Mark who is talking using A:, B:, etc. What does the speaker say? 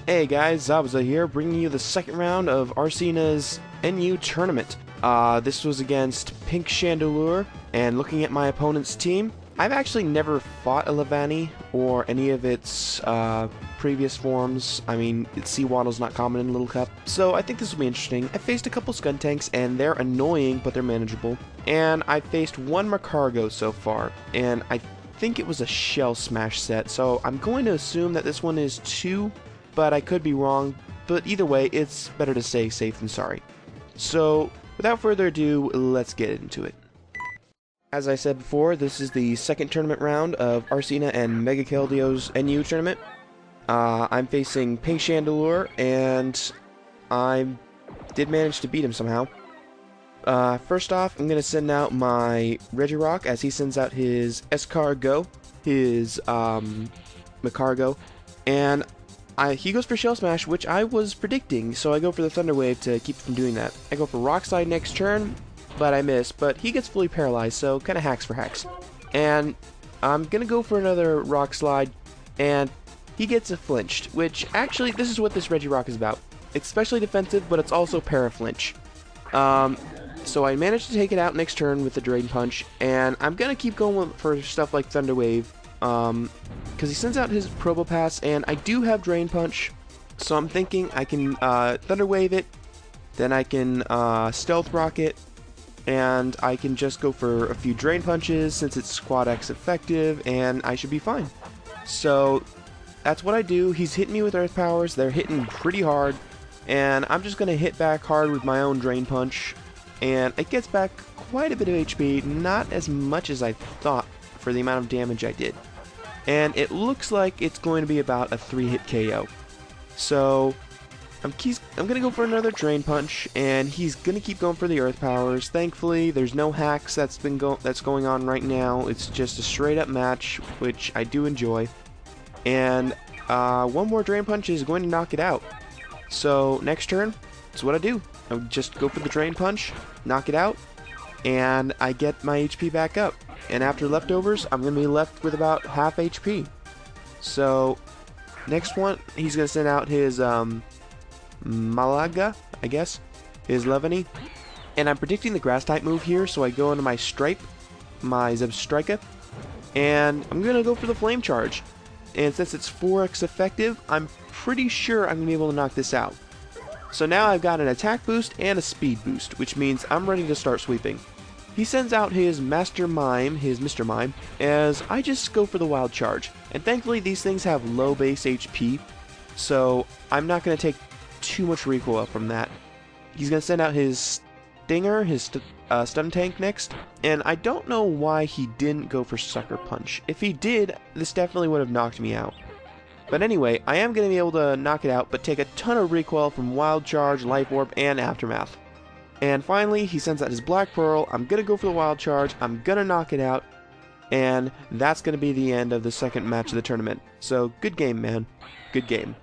A: Hey guys, Zabuza here, bringing you the second round of Arcena's NU tournament. This was against PinkChandelure, and looking at my opponent's team, I've actually never fought a Levani or any of its previous forms. I mean, Seawaddle's not common in Little Cup, so I think this will be interesting. I faced a couple Skuntanks, and they're annoying, but they're manageable. And I faced one Macargo so far, and I think it was a Shell Smash set, so I'm going to assume that this one is 2, but I could be wrong. But either way, it's better to stay safe than sorry. So, without further ado, let's get into it. As I said before, this is the second tournament round of Arcena and MegaKeldeo's NU tournament. I'm facing PinkChandelure, and I did manage to beat him somehow. First off, I'm going to send out my Regirock as he sends out his Escargo, his Macargo, and he goes for Shell Smash, which I was predicting, so I go for the Thunder Wave to keep from doing that. I go for Rock Slide next turn, but I miss, but he gets fully paralyzed, so kind of hacks for hacks. And I'm going to go for another Rock Slide, and he gets a flinched, which actually, this is what this Regirock is about. It's specially defensive, but it's also para-flinch. So I managed to take it out next turn with the Drain Punch, and I'm going to keep going for stuff like Thunder Wave, because he sends out his Probopass, and I do have Drain Punch, so I'm thinking I can Thunder Wave it, then I can Stealth Rocket, and I can just go for a few Drain Punches since it's Squad X effective, and I should be fine. So that's what I do. He's hitting me with Earth Powers, they're hitting pretty hard, and I'm just going to hit back hard with my own Drain Punch, and it gets back quite a bit of HP, not as much as I thought for the amount of damage I did. And it looks like it's going to be about a 3-hit KO. So I'm going to go for another Drain Punch, and he's going to keep going for the Earth Powers. Thankfully, there's no hacks that's going on right now. It's just a straight up match, which I do enjoy. And one more Drain Punch is going to knock it out. So next turn, that's what I do. I would just go for the Drain Punch, knock it out, and I get my HP back up. And after leftovers, I'm going to be left with about half HP. So next one, he's going to send out his Malaga, I guess, his Levani. And I'm predicting the Grass type move here, so I go into my Stripe, my Zebstrika, and I'm going to go for the Flame Charge. And since it's 4x effective, I'm pretty sure I'm going to be able to knock this out. So now I've got an attack boost and a speed boost, which means I'm ready to start sweeping. He sends out his Master Mime, his Mr. Mime, as I just go for the Wild Charge. And thankfully these things have low base HP, so I'm not going to take too much recoil from that. He's going to send out his Stinger, his Stun Tank next, and I don't know why he didn't go for Sucker Punch. If he did, this definitely would have knocked me out. But anyway, I am going to be able to knock it out, but take a ton of recoil from Wild Charge, Life Orb, and Aftermath. And finally, he sends out his Black Pearl. I'm going to go for the Wild Charge, I'm going to knock it out, and that's going to be the end of the second match of the tournament. So, good game, man. Good game.